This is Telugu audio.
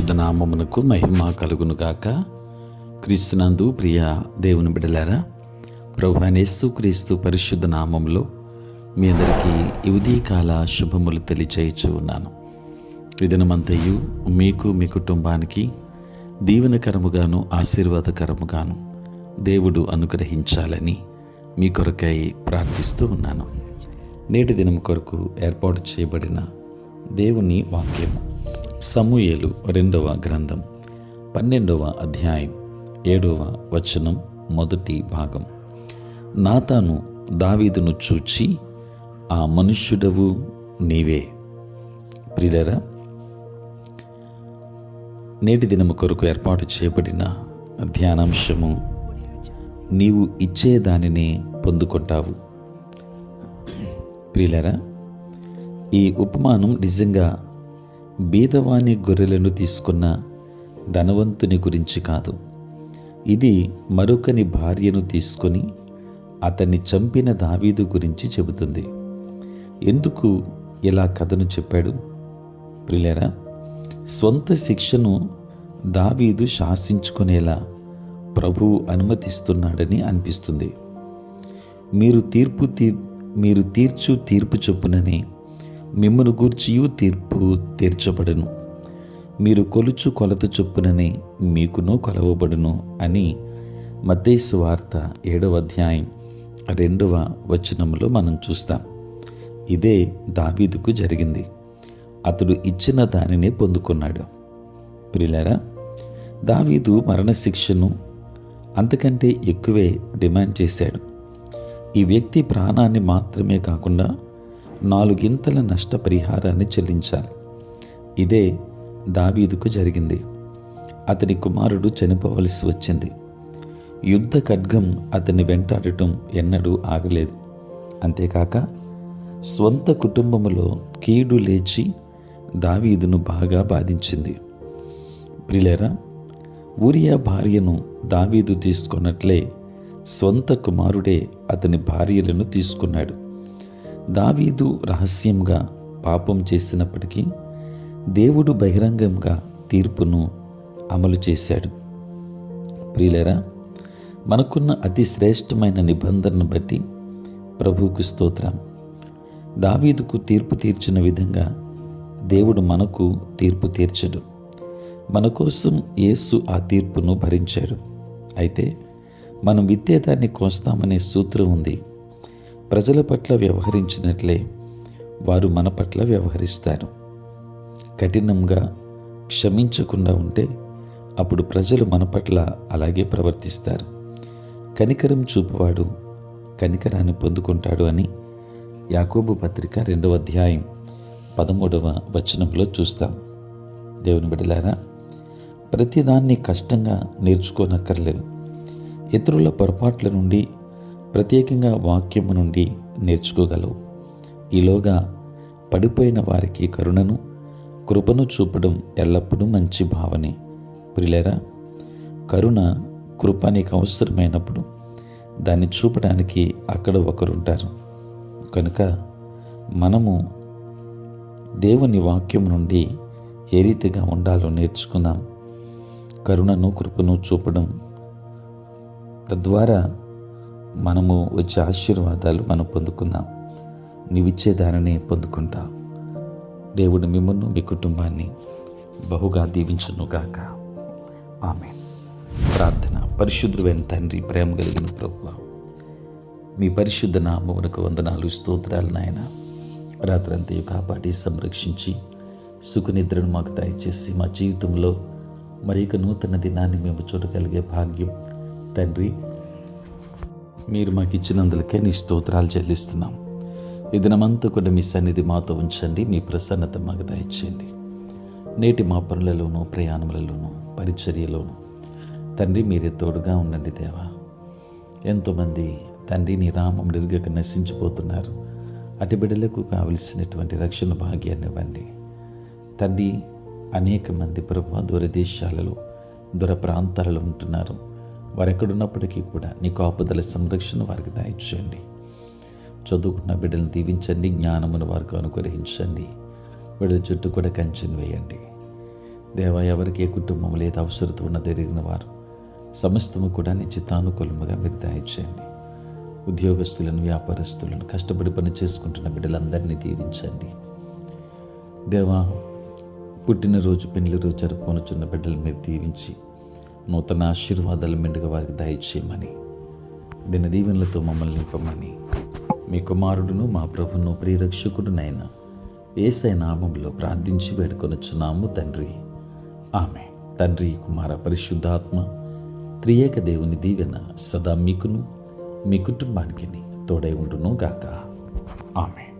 పరిశుద్ధ నామమునకు మహిమ కలుగును గాక. క్రీస్తునందు ప్రియ దేవుని బిడ్డలారా, ప్రభువైన యేసుక్రీస్తు పరిశుద్ధ నామములో మీ అందరికీ ఈ ఉదయకాల శుభములు తెలియచేయచ్చు ఉన్నాను. ఈ దినమంతయు మీకు మీ కుటుంబానికి దీవెనకరముగాను ఆశీర్వాదకరముగాను దేవుడు అనుగ్రహించాలని మీ కొరకై ప్రార్థిస్తూ ఉన్నాను. నేటి దినం కొరకు ఏర్పాటు చేయబడిన దేవుని వాక్యము సమూయేలు 2వ గ్రంథం 12వ అధ్యాయం 7వ వచనం మొదటి భాగం. నాతాను దావీదును చూచి, ఆ మనుష్యుడవు నీవే. ప్రియులారా, నేటి దినము కొరకు ఏర్పాటు చేయబడిన ధ్యానాంశము, నీవు ఇచ్చే దానిని పొందుకుంటావు. ప్రియులారా, ఈ ఉపమానం నిజంగా బీదవాని గొర్రెలను తీసుకున్న ధనవంతుని గురించి కాదు. ఇది మరొకని భార్యను తీసుకొని అతన్ని చంపిన దావీదు గురించి చెబుతుంది. ఎందుకు ఇలా కథను చెప్పాడు? ప్రియులారా, స్వంత శిక్షను దావీదు శాసించుకునేలా ప్రభువు అనుమతిస్తున్నాడని అనిపిస్తుంది. మీరు తీర్చు తీర్పు చొప్పుననే మిమ్మును గూర్చియు తీర్పు తీర్చబడును, మీరు కొలుచు కొలత చొప్పుననే మీకును కొలవబడును అని మత్తయి సువార్త 7వ అధ్యాయం 2వ వచనంలో మనం చూస్తాం. ఇదే దావీదుకు జరిగింది. అతడు ఇచ్చిన దానినే పొందుకున్నాడు. ప్రియులారా, దావీదు మరణశిక్షను అంతకంటే ఎక్కువే డిమాండ్ చేశాడు. ఈ వ్యక్తి ప్రాణాన్ని మాత్రమే కాకుండా 4 నష్టపరిహారాన్ని చెల్లించాలి. ఇదే దావీదుకు జరిగింది. అతని కుమారుడు చనిపోవలసి వచ్చింది. యుద్ధ ఖడ్గం అతన్ని వెంటాడటం ఎన్నడూ ఆగలేదు. అంతేకాక స్వంత కుటుంబములో కీడు లేచి దావీదును బాగా బాధించింది. ప్రియులారా, ఊరియా భార్యను దావీదు తీసుకున్నట్లే స్వంత కుమారుడే అతని భార్యలను తీసుకున్నాడు. దావీదు రహస్యంగా పాపం చేసినప్పటికీ దేవుడు బహిరంగంగా తీర్పును అమలు చేశాడు. ప్రియులారా, మనకున్న అతి శ్రేష్టమైన నిబంధనను బట్టి ప్రభువుకు స్తోత్రం. దావీదుకు తీర్పు తీర్చిన విధంగా దేవుడు మనకు తీర్పు తీర్చడు. మన కోసం యేసు ఆ తీర్పును భరించాడు. అయితే మనం విత్తేదాన్ని కోస్తామనే సూత్రం ఉంది. ప్రజల పట్ల వ్యవహరించినట్లే వారు మన పట్ల వ్యవహరిస్తారు. కఠినంగా క్షమించకుండా ఉంటే అప్పుడు ప్రజలు మన పట్ల అలాగే ప్రవర్తిస్తారు. కనికరం చూపువాడు కనికరాన్ని పొందుకుంటాడు అని యాకోబు పత్రిక 2వ అధ్యాయం 13వ వచనంలో చూస్తాం. దేవుని బిడ్డలారా, ప్రతిదాన్ని కష్టంగా నేర్చుకోనక్కర్లేదు. ఇతరుల పొరపాట్ల నుండి, ప్రత్యేకంగా వాక్యము నుండి నేర్చుకోగలవు. ఈలోగా పడిపోయిన వారికి కరుణను, కృపను చూపడం ఎల్లప్పుడూ మంచి భావనే. ప్రియులారా, కరుణ, కృప నీకు అవసరమైనప్పుడు దాన్ని చూపడానికి అక్కడ ఒకరుంటారు. కనుక మనము దేవుని వాక్యం నుండి ఏ రీతిగా ఉండాలో నేర్చుకుందాం. కరుణను, కృపను చూపడం, తద్వారా మనము వచ్చే ఆశీర్వాదాలు మనం పొందుకుందాం. నీవిచ్చే దానిని పొందుకుంటా. దేవుడు మిమ్మల్ని, మీ కుటుంబాన్ని బహుగా దీవించును గాక. ఆమేన్. ప్రార్థన. పరిశుద్ధుడైన తండ్రి, ప్రేమ కలిగిన ప్రభువా, మీ పరిశుద్ధ నామమునకు వందనాలు, స్తోత్రాలు నాయన. రాత్రంతయు కాపాడి సంరక్షించి సుఖనిద్రను మాకు దయచేసి మా జీవితంలో మరి ఇక నూతన దినాన్ని మేము చూడగలిగే భాగ్యం తండ్రి మీరు మాకు ఇచ్చినందులకే నీ స్తోత్రాలు చెల్లిస్తున్నాం. ఈ దినమంతా కూడా మీ సన్నిధి మాతో ఉంచండి. మీ ప్రసన్నత మాకు దయచేయండి. నేటి మా పనులలోనూ, ప్రయాణములలోనూ, పరిచర్యలోనూ తండ్రి మీరే తోడుగా ఉండండి దేవా. ఎంతోమంది తండ్రి నీ నామం ఎరుగక నశించిపోతున్నారు. అటు బిడ్డలకు కావలసినటువంటి రక్షణ భాగ్యాన్ని ఇవ్వండి తండ్రి. అనేక మంది ప్రభువా దూరదేశాలలో, దూర ప్రాంతాలలో ఉంటున్నారు. వారు ఎక్కడున్నప్పటికీ కూడా నీ కాపుదల సంరక్షణ వారికి దయచేయండి. చదువుకున్న బిడ్డలను దీవించండి, జ్ఞానమును వారికి అనుగ్రహించండి. బిడ్డల చుట్టూ కూడా కంచెను వేయండి. దేవా, ఎవరికి ఏ కుటుంబం లేదు అవసరత ఉన్నది ఎరిగిన వారు సమస్తము కూడా నీ చిత్తానుకూలముగా మీరు దయచేయండి. ఉద్యోగస్తులను, వ్యాపారస్తులను, కష్టపడి పని చేసుకుంటున్న బిడ్డలందరినీ దీవించండి. దేవా, పుట్టినరోజు, పెళ్లి రోజు జరుపుకొనుచున్న బిడ్డలు మీరు దీవించి నూతన ఆశీర్వాదాలు మెండుగా వారికి దయచేయమని, దిన దీవెనలతో మమ్మల్ని నింపమని మీ కుమారుడును మా ప్రభును ప్రియరక్షకుడునైన యేసయ్య నామములో ప్రార్థించి వేడుకొనుచున్నాము తండ్రి. ఆమేన్. తండ్రి, కుమార, పరిశుద్ధాత్మ త్రియేక దేవుని దీవెన సదా మీకును మీ కుటుంబానికి తోడై ఉండును గాక. ఆమేన్.